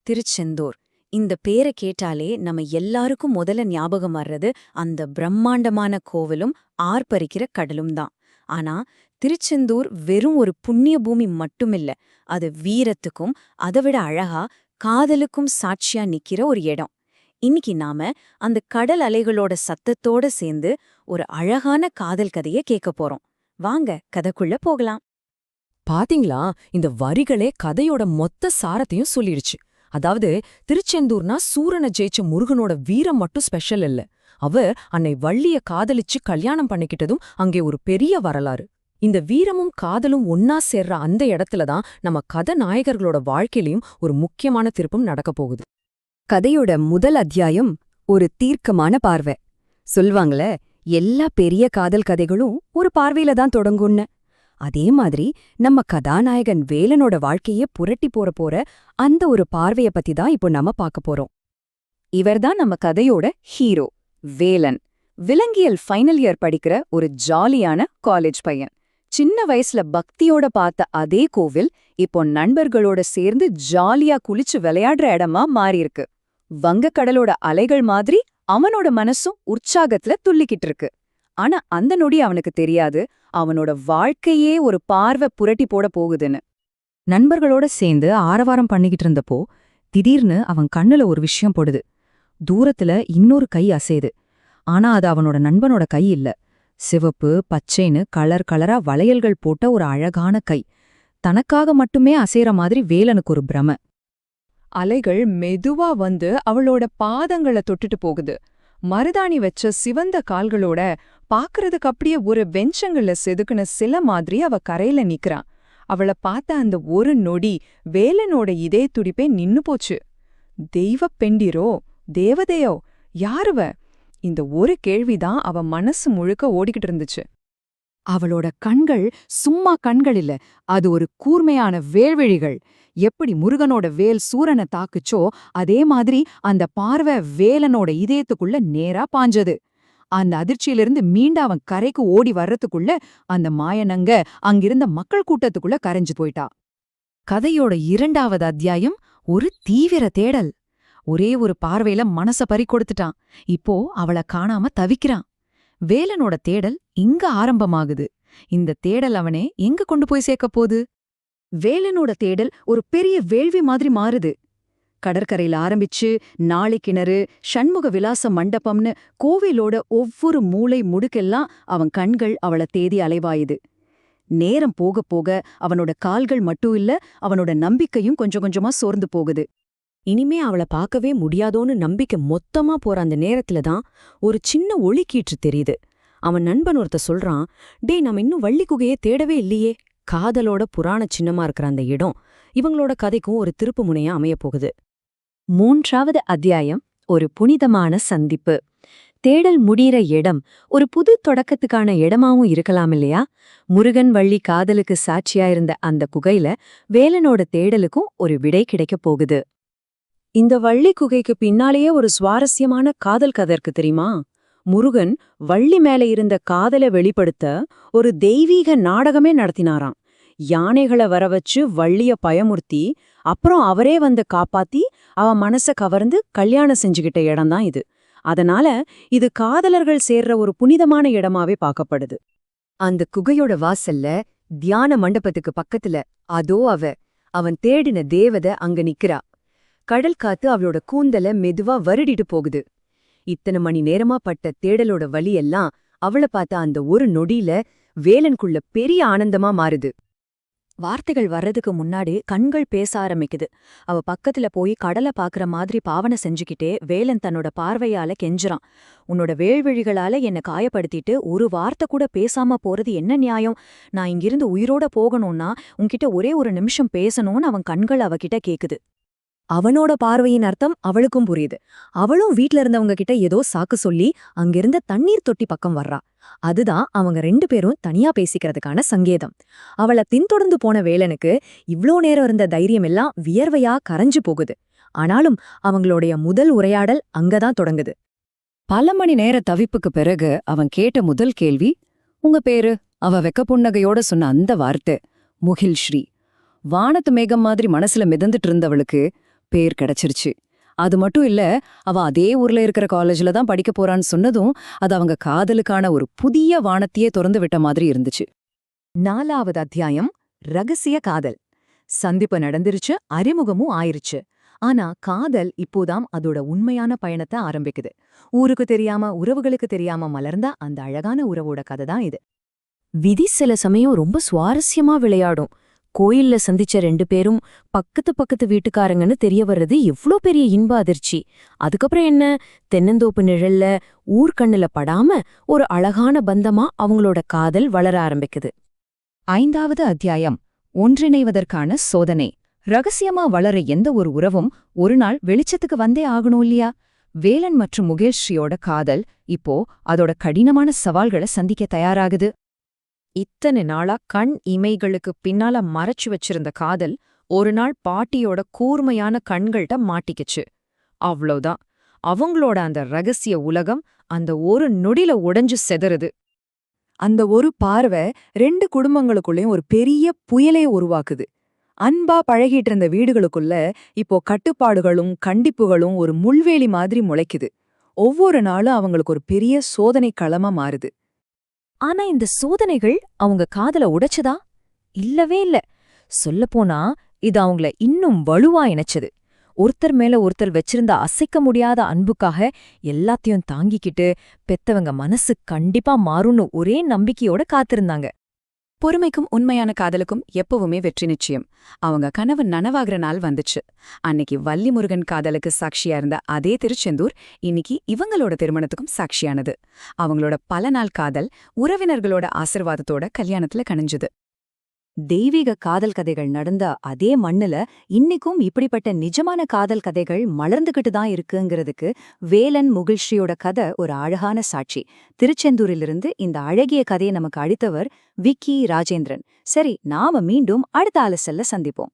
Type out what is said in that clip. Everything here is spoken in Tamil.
திருச்செந்தூர். இந்த பேரை கேட்டாலே நம்ம எல்லாருக்கும் முதல்ல ஞாபகம் வர்றது அந்த பிரம்மாண்டமான கோவிலும் ஆர்ப்பரிக்கிற கடலும் தான். ஆனா திருச்செந்தூர் வெறும் ஒரு புண்ணிய பூமி மட்டுமில்ல, அது வீரத்துக்கும் அதைவிட அழகா காதலுக்கும் சாட்சியா நிக்கிற ஒரு இடம். இன்னைக்கு நாம அந்த கடல் அலைகளோட சத்தத்தோட சேர்ந்து ஒரு அழகான காதல் கதையை கேட்க போறோம். வாங்க கதைக்குள்ள போகலாம். பாத்தீங்களா, இந்த வரிகளே கதையோட மொத்த சாரத்தையும் சொல்லிடுச்சு. அதாவது திருச்செந்தூர்னா சூரனை ஜெயிச்ச முருகனோட வீரம் மட்டும் ஸ்பெஷல் இல்ல, அவர் அன்னை வள்ளிய காதலிச்சு கல்யாணம் பண்ணிக்கிட்டதும் அங்கே ஒரு பெரிய வரலாறு. இந்த வீரமும் காதலும் ஒன்னா சேர்ற அந்த இடத்துலதான் நம்ம கதாநாயகர்களோட வாழ்க்கையிலையும் ஒரு முக்கியமான திருப்பம் நடக்கப் போகுது. கதையோட முதல் அத்தியாயம் ஒரு தீர்க்கமான பார்வை. சொல்வாங்களே, எல்லா பெரிய காதல் கதைகளும் ஒரு பார்வையில தான் தொடங்கும்னு. அதே மாதிரி நம்ம கதாநாயகன் வேலனோட வாழ்க்கையே புரட்டி போற அந்த ஒரு பார்வைய பத்தி தான் இப்போ நம்ம பார்க்க போறோம். இவர்தான் நம்ம கதையோட ஹீரோ, வேலன். விலங்கியல் ஃபைனல் இயர் படிக்கிற ஒரு ஜாலியான காலேஜ் பையன். சின்ன வயசுல பக்தியோட பார்த்த அதே கோவில் இப்போ நண்பர்களோட சேர்ந்து ஜாலியா குளிச்சு விளையாடுற இடமா மாறியிருக்கு. வங்கக்கடலோட அலைகள் மாதிரி அவனோட மனசும் உற்சாகத்துல துள்ளிக்கிட்டு இருக்கு. ஆனா அந்த நொடி அவனுக்கு தெரியாது, அவனோட வாழ்க்கையே ஒரு பார்வை புரட்டி போட போகுதுன்னு. நண்பர்களோட சேர்ந்து ஆரவாரம் பண்ணிக்கிட்டு இருந்தப்போ திடீர்னு அவன் கண்ணுல ஒரு விஷயம் போடுது. தூரத்துல இன்னொரு கை அசையுது. ஆனா அது அவனோட நண்பனோட கை இல்ல. சிவப்பு பச்சைன்னு கலர் கலரா வளையல்கள் போட்ட ஒரு அழகான கை. தனக்காக மட்டுமே அசைற மாதிரி வேலனுக்கு ஒரு பிரம. அலைகள் மெதுவா வந்து அவளோட பாதங்களை தொட்டுட்டு போகுது. மருதாணி வச்ச சிவந்த கால்களோட பாக்குறதுக்கு அப்படியே ஒரு வெஞ்சங்கள்ல செதுக்குன சில மாதிரி அவ கரையில நிக்கிறான். அவள பார்த்த அந்த ஒரு நொடி வேலனோட இதே துடிப்பே நின்னு போச்சு. தெய்வப் பெண்டிரோ, தேவதையோ, யாருவ? இந்த ஒரு கேள்விதான் அவ மனசு முழுக்க ஓடிக்கிட்டு இருந்துச்சு. அவளோட கண்கள் சும்மா கண்கள் இல்ல, அது ஒரு கூர்மையான வேல்விழிகள். எப்படி முருகனோட வேல் சூரனை தாக்குச்சோ அதே மாதிரி அந்த பார்வை வேலனோட இதயத்துக்குள்ள நேரா பாஞ்சது. அந்த அதிர்ச்சியிலிருந்து மீண்டு அவன் கரைக்கு ஓடி வர்றதுக்குள்ள அந்த மாயனங்க அங்கிருந்த மக்கள் கூட்டத்துக்குள்ள கரைஞ்சு போயிட்டா. கதையோட இரண்டாவது அத்தியாயம் ஒரு தீவிர தேடல். ஒரே ஒரு பார்வையில மனச பறி கொடுத்துட்டான். இப்போ அவளை காணாம தவிக்கிறான். வேலனோட தேடல் இங்க ஆரம்பமாகுது. இந்த தேடல் அவனே எங்க கொண்டு போய் சேர்க்க போகுது? வேலனோட தேடல் ஒரு பெரிய வேள்வி மாதிரி மாறுது. கடற்கரையில ஆரம்பிச்சு நாளை கிணறு, சண்முக விலாச மண்டபம்னு கோவிலோட ஒவ்வொரு மூளை முடுக்கெல்லாம் அவன் கண்கள் அவள தேடி அலைவாயுது. நேரம் போக போக அவனோட கால்கள் மட்டும் இல்ல, அவனோட நம்பிக்கையும் கொஞ்சம் கொஞ்சமா சோர்ந்து போகுது. இனிமே அவளை பார்க்கவே முடியாதோன்னு நம்பிக்கை மொத்தமா போற அந்த நேரத்துல தான் ஒரு சின்ன ஒளிக்கீற்று தெரியுது. அவன் நண்பன் ஒருத்த சொல்றான், டேய் நம்ம இன்னும் வள்ளி குகையே தேடவே இல்லையே. காதலோட புராண சின்னமா இருக்கிற அந்த இடம் இவங்களோட கதைக்கும் ஒரு திருப்பு முனையா அமையப்போகுது. மூன்றாவது அத்தியாயம் ஒரு புனிதமான சந்திப்பு. தேடல் முடிகிற இடம் ஒரு புது தொடக்கத்துக்கான இடமாவும் இருக்கலாம் இல்லையா? முருகன் வள்ளி காதலுக்கு சாட்சியா இருந்த அந்த குகையில வேலனோட தேடலுக்கும் ஒரு விடை கிடைக்கப் போகுது. இந்த வள்ளி குகைக்கு பின்னாலேயே ஒரு சுவாரஸ்யமான காதல் கதை இருக்கு தெரியுமா? முருகன் வள்ளி மேல இருந்த காதலை வெளிப்படுத்த ஒரு தெய்வீக நாடகமே நடத்தினாராம். யானைகளை வர வச்சு வள்ளிய பயமுறுத்தி அப்புறம் அவரே வந்து காப்பாத்தி அவ மனச கவர்ந்து கல்யாணம் செஞ்சுகிட்ட இடம்தான் இது. அதனால இது காதலர்கள் சேர்ற ஒரு புனிதமான இடமாவே பார்க்கப்படுது. அந்த குகையோட வாசல்ல தியான மண்டபத்துக்கு பக்கத்துல அதோ அவன் தேடின தேவதை அங்க நிக்கிறா. கடல் காத்து அவளோட கூந்தல மெதுவா வருடிட்டு போகுது. இத்தனை மணி நேரமா பட்ட தேடலோட வலியெல்லாம் அவளை பார்த்த அந்த ஒரு நொடியில வேலனுக்குள்ள பெரிய ஆனந்தமா மாறுது. வார்த்தைகள் வர்றதுக்கு முன்னாடி கண்கள் பேச ஆரம்பிக்குது. அவ பக்கத்துல போய் கடலை பாக்குற மாதிரி பாவனை செஞ்சுக்கிட்டே வேலன் தன்னோட பார்வையால கெஞ்சுறான். உன்னோட வேள்விழிகளால என்னை காயப்படுத்திட்டு ஒரு வார்த்தை கூட பேசாம போறது என்ன நியாயம்? நான் இங்கிருந்து உயிரோட போகணும்னா உன்கிட்ட ஒரே ஒரு நிமிஷம் பேசணும்னு அவன் கண்கள் அவகிட்ட கேக்குது. அவனோட பார்வையின் அர்த்தம் அவளுக்கும் புரியுது. அவளும் வீட்ல இருந்தவங்க கிட்ட ஏதோ சாக்கு சொல்லி அங்கிருந்த தண்ணீர் தொட்டி பக்கம் வர்றா. அதுதான் அவங்க 2 பேரும் தனியா பேசிக்கிறதுக்கான சங்கேதம். அவளை பின்தொடர்ந்து போன வேலனுக்கு இவ்ளோ நேரம் இருந்த தைரியம் எல்லாம் வியர்வையா கரைஞ்சு போகுது. ஆனாலும் அவங்களுடைய முதல் உரையாடல் அங்கதான் தொடங்குது. பல மணி நேர தவிப்புக்கு பிறகு அவன் கேட்ட முதல் கேள்வி, உங்க பேரு? அவ வெக்க புன்னகையோட சொன்ன அந்த வார்த்தை முகில் ஸ்ரீ. வானத்து மேகம் மாதிரி மனசுல மிதந்துட்டு இருந்தவளுக்கு பேர் கிடைச்சிருச்சு. அது மட்டும் இல்ல, அவ அதே ஊர்ல இருக்கிற காலேஜ்ல தான் படிக்க போறான்னு சொன்னதும் அது அவங்க காதலுக்கான ஒரு புதிய வானத்தையே திறந்து விட்ட மாதிரி இருந்துச்சு. 4வது அத்தியாயம் ரகசிய காதல். சந்திப்பு நடந்துருச்சு, அறிமுகமும் ஆயிருச்சு. ஆனா காதல் இப்போதாம் அதோட உண்மையான பயணத்தை ஆரம்பிக்குது. ஊருக்கு தெரியாம, உறவுகளுக்கு தெரியாம மலர்ந்த அந்த அழகான உறவோட கதை தான் இது. விதி சில சமயம் ரொம்ப சுவாரஸ்யமா விளையாடும். கோயில்ல சந்திச்ச 2 பேரும் பக்கத்து பக்கத்து வீட்டுக்காரங்கன்னு தெரிய வர்றது எவ்ளோ பெரிய இன்ப அதிர்ச்சி. அதுக்கப்புறம் என்ன, தென்னந்தோப்பு நிழல்ல ஊர்கண்ணுல படாம ஒரு அழகான பந்தமா அவங்களோட காதல் வளர ஆரம்பிக்குது. 5வது அத்தியாயம் ஒன்றிணைவதற்கான சோதனை. ரகசியமா வளர எந்த ஒரு உறவும் ஒரு நாள் வெளிச்சத்துக்கு வந்தே ஆகணும் இல்லையா? வேலன் மற்றும் முகேஷ்ரியோட காதல் இப்போ அதோட கடினமான சவால்களை சந்திக்க தயாராகுது. இத்தனை நாளா கண் இமைகளுக்கு பின்னால மறைச்சு வச்சிருந்த காதல் ஒரு நாள் பாட்டியோட கூர்மையான கண்கள்ட்ட மாட்டிக்கிச்சு. அவ்வளவுதான், அவங்களோட அந்த ரகசிய உலகம் அந்த ஒரு நொடில உடைஞ்சு செதறுது. அந்த ஒரு பார்வை 2 குடும்பங்களுக்குள்ளேயும் ஒரு பெரிய புயலையே உருவாக்குது. அன்பா பழகிட்டு இருந்த வீடுகளுக்குள்ள இப்போ கட்டுப்பாடுகளும் கண்டிப்புகளும் ஒரு முள்வேலி மாதிரி முளைக்குது. ஒவ்வொரு நாளும் அவங்களுக்கு ஒரு பெரிய சோதனை களமா மாறுது. ஆனா இந்த சோதனைகள் அவங்க காதல உடைச்சதா? இல்லவே இல்ல. சொல்லப்போனா இது அவங்கள இன்னும் வலுவா இணைச்சது. ஒருத்தர் மேல ஒருத்தர் வச்சிருந்த அசைக்க முடியாத அன்புக்காக எல்லாத்தையும் தாங்கிக்கிட்டு பெத்தவங்க மனசு கண்டிப்பா மாறும்னு ஒரே நம்பிக்கையோட காத்திருந்தாங்க. பொறுமைக்கும் உண்மையான காதலுக்கும் எப்பவுமே வெற்றி நிச்சயம். அவங்க கனவு நனவாகிற நாள் வந்துச்சு. அன்னைக்கு வள்ளிமுருகன் காதலுக்கு சாட்சியா இருந்த அதே திருச்செந்தூர் இன்னைக்கு இவங்களோட திருமணத்துக்கும் சாட்சியானது. அவங்களோட பல நாள் காதல் உறவினர்களோட ஆசிர்வாதத்தோட கல்யாணத்துல கணிஞ்சுது. தெய்வீக காதல் கதைகள் நடந்த அதே மண்ணுல இன்னைக்கும் இப்படிப்பட்ட நிஜமான காதல் கதைகள் மலர்ந்துகிட்டு தான் இருக்குங்கிறதுக்கு வேலன் முகிழ்ச்சியோட கதை ஒரு அழகான சாட்சி. திருச்செந்தூரிலிருந்து இந்த அழகிய கதையை நமக்கு அளித்தவர் விக்கி ராஜேந்திரன். சரி, நாம மீண்டும் அடுத்த அலசல்ல சந்திப்போம்.